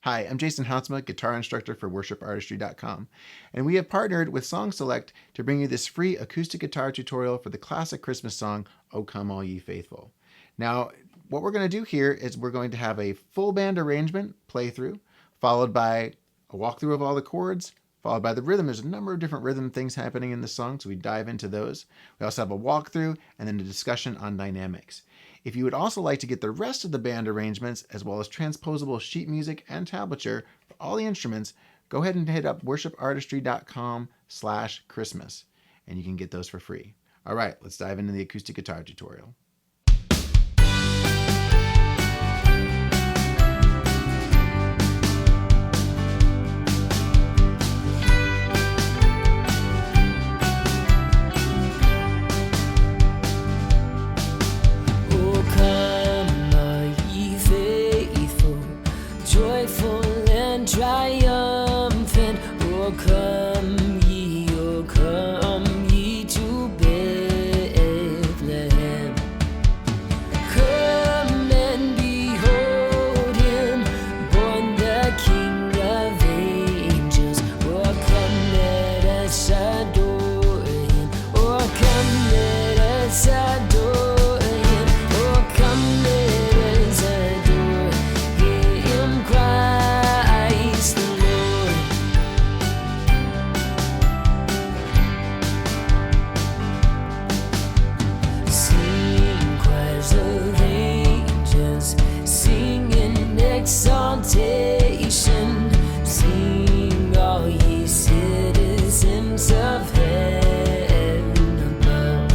Hi, I'm Jason Houtsma, guitar instructor for WorshipArtistry.com, and we have partnered with SongSelect to bring you this free acoustic guitar tutorial for the classic Christmas song, O Come All Ye Faithful. Now, what we're going to do here is we're going to have a full band arrangement playthrough, followed by a walkthrough of all the chords, followed by the rhythm. There's a number of different rhythm things happening in the song, so we dive into those. We also have a walkthrough and then a discussion on dynamics. If you would also like to get the rest of the band arrangements, as well as transposable sheet music and tablature for all the instruments, go ahead and hit up worshipartistry.com/Christmas, and you can get those for free. All right, let's dive into the acoustic guitar tutorial. Triumphant, oh come ye to Bethlehem. Come and behold him, born the King of angels. Oh come, let us adore him. Oh come, let us adore him. Oh come, let us adore him, Christ the Lord. Sing choirs of angels, sing in exaltation, sing all ye citizens of heaven above.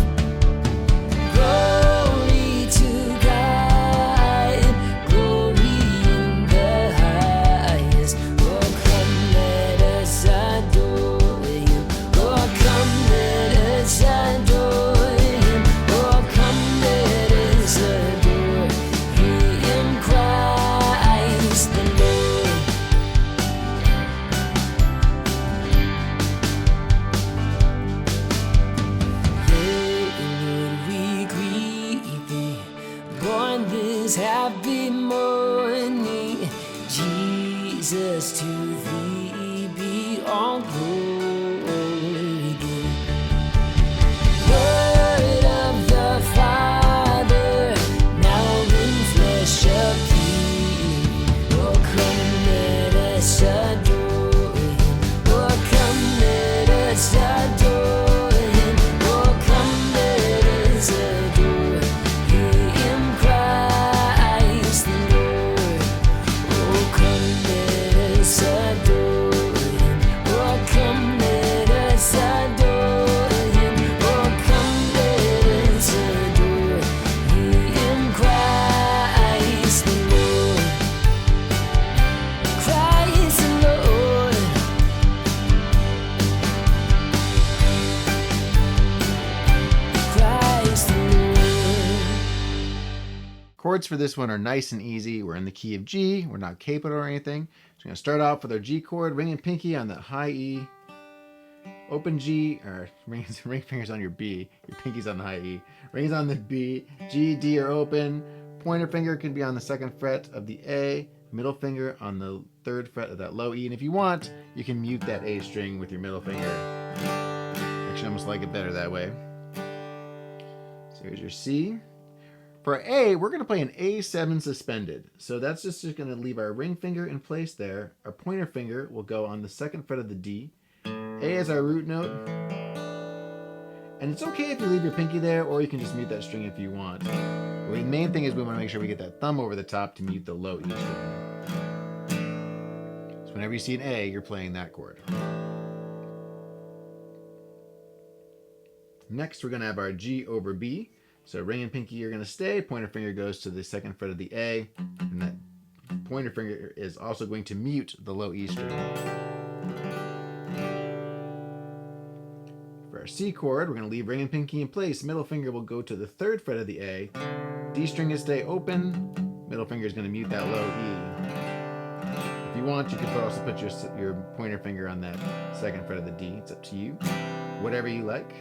Glory to God, glory in the highest. Oh come, let us adore him. Oh come, let us adore him. Oh come, let us adore him, Christ the Lord. Lord, we greet thee, born this happy morning. Jesus, to thee be all glory due. Word of the Father, now in flesh appearing. Oh come, let us adore him. Oh come, let us adore him. Oh come, let us adore him, Christ the Lord. Oh come, let us adore him. Oh come, let us adore him. Oh come, let us adore him, Christ the Lord. Christ the Lord. Christ the Lord. Chords for this one are nice and easy. We're in the key of G. We're not capital or anything. So we're going to start off with our G chord, ring and pinky on the high E, open G, or ring fingers on your B. Your pinky's on the high E. Ring's on the B. G, D are open. Pointer finger can be on the 2nd fret of the A. Middle finger on the 3rd fret of that low E. And if you want, you can mute that A string with your middle finger. Actually, I almost like it better that way. So here's your C. For A, we're going to play an A7 suspended. So that's just going to leave our ring finger in place there. Our pointer finger will go on the 2nd fret of the D. A is our root note. And it's okay if you leave your pinky there, or you can just mute that string if you want. But the main thing is we want to make sure we get that thumb over the top to mute the low E string. So whenever you see an A, you're playing that chord. Next, we're going to have our G over B. So ring and pinky are going to stay. Pointer finger goes to the 2nd fret of the A. And that pointer finger is also going to mute the low E string. For our C chord, we're going to leave ring and pinky in place. Middle finger will go to the 3rd fret of the A. D string is stay open. Middle finger is going to mute that low E. If you want, you can also put your pointer finger on that 2nd fret of the D. It's up to you. Whatever you like.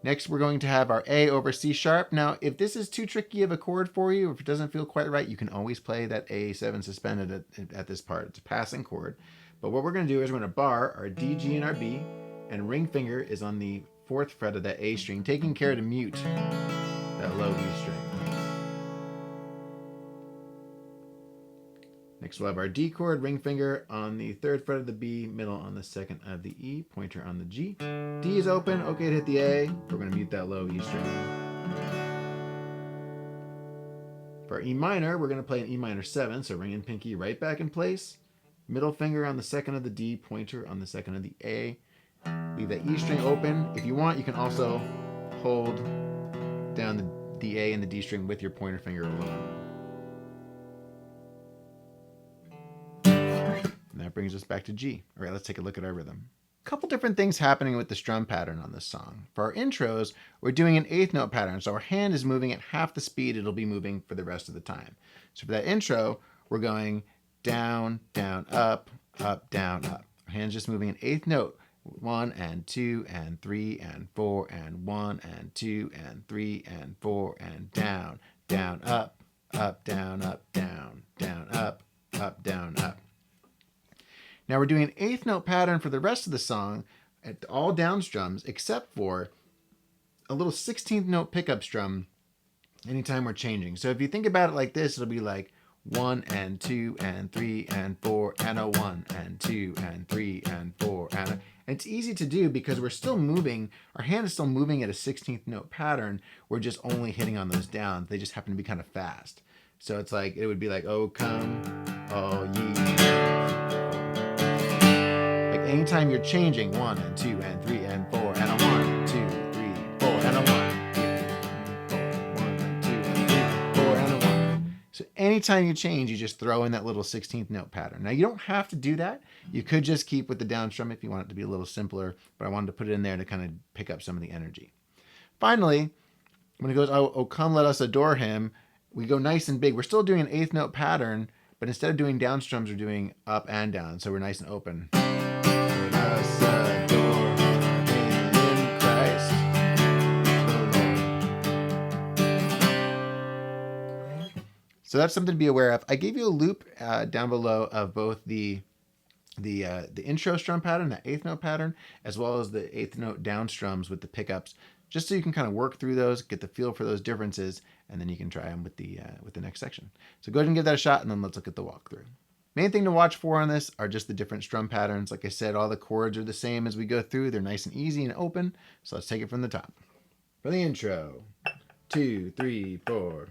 Next, we're going to have our A over C sharp. Now, if this is too tricky of a chord for you, or if it doesn't feel quite right, you can always play that A7 suspended at this part. It's a passing chord. But what we're going to do is we're going to bar our D, G, and our B, and ring finger is on the 4th fret of that A string, taking care to mute that low E string. Next, we'll have our D chord, ring finger on the 3rd fret of the B, middle on the 2nd of the E, pointer on the G. D is open, okay to hit the A. We're going to mute that low E string. For E minor, we're going to play an E minor 7, so ring and pinky right back in place. Middle finger on the 2nd of the D, pointer on the 2nd of the A. Leave that E string open. If you want, you can also hold down the A and the D string with your pointer finger alone. And that brings us back to G. All right, let's take a look at our rhythm. A couple different things happening with the strum pattern on this song. For our intros, we're doing an 8th note pattern, so our hand is moving at half the speed it'll be moving for the rest of the time. So for that intro, we're going down, down, up, down, up. Our hand's just moving an 8th note. 1 and 2 and 3 and 4 and 1 and 2 and 3 and 4 and down, down, up, down, down, down, up, down, up. Now we're doing an 8th note pattern for the rest of the song at all down strums except for a little 16th note pickup strum anytime we're changing. So if you think about it like this, it'll be like 1 and 2 and 3 and 4 and a 1 and 2 and 3 and 4 and a... And it's easy to do because we're still moving, our hand is still moving at a 16th note pattern. We're just only hitting on those downs. They just happen to be kind of fast. So it's like, it would be like, oh come, all ye. Like anytime you're changing 1 and 2 and 3 and 4 and a 1, 2, 3, 4 and a 1, 2, 3, 4, 1 and 2 and 3, 4 and a 1. So anytime you change, you just throw in that little 16th note pattern. Now you don't have to do that. You could just keep with the down strum if you want it to be a little simpler, but I wanted to put it in there to kind of pick up some of the energy. Finally, when it goes, oh come let us adore him, we go nice and big. We're still doing an 8th note pattern, but instead of doing down strums, we're doing up and down, so we're nice and open. Let us adore in Christ the Lord. So that's something to be aware of. I gave you a loop down below of both the intro strum pattern, that 8th note pattern, as well as the 8th note down strums with the pickups, just so you can kind of work through those, get the feel for those differences, and then you can try them with the next section. So go ahead and give that a shot, and then let's look at the walkthrough. Main thing to watch for on this are just the different strum patterns. Like I said, all the chords are the same as we go through. They're nice and easy and open. So let's take it from the top. For the intro, 2, 3, 4.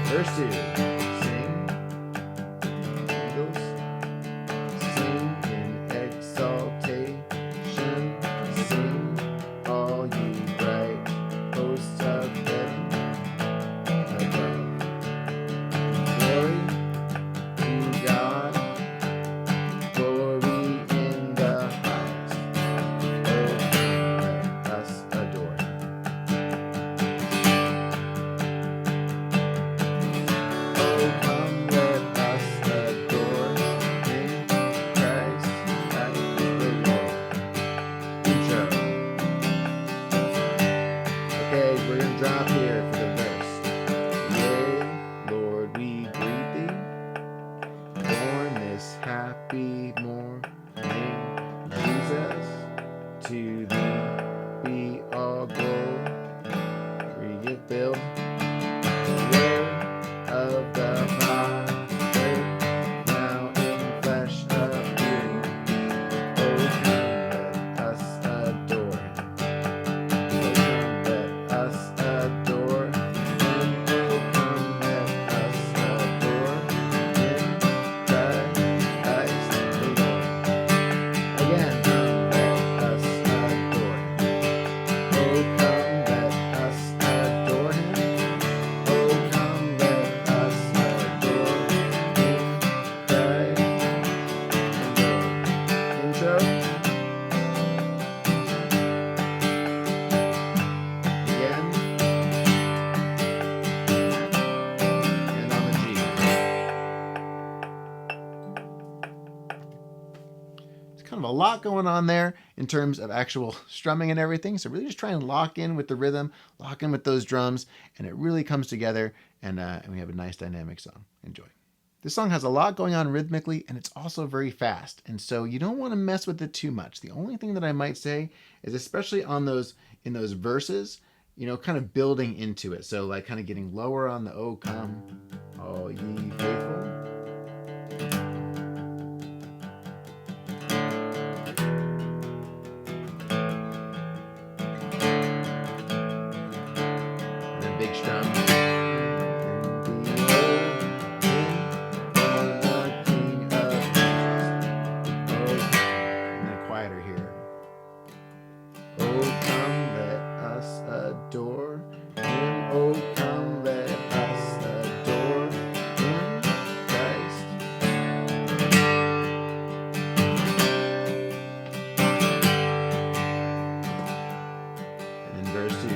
Verse 2. Sing, Eagles. Sing in exaltation. Sing, all you bright hosts of heaven above. Glory to God. Glory in the highest. Oh, let us adore Him. Oh, a lot going on there in terms of actual strumming and everything. So really just try and lock in with the rhythm, lock in with those drums, and it really comes together, and we have a nice dynamic song. Enjoy. This song has a lot going on rhythmically, and it's also very fast, and so you don't want to mess with it too much. The only thing that I might say is, especially in those verses, kind of building into it. So like kind of getting lower on the "Oh come, all ye faithful." And then big strum. Adore him, oh come let us adore him, Christ. And then verse 2.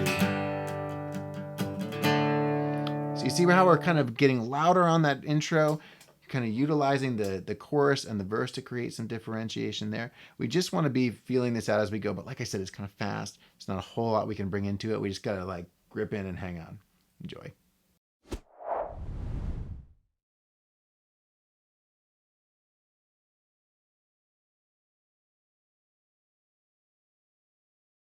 So you see how we're kind of getting louder on that intro, kind of utilizing the chorus and the verse to create some differentiation there. We just want to be feeling this out as we go, but like I said, it's kind of fast. There's not a whole lot we can bring into it. We just got to like grip in and hang on. Enjoy.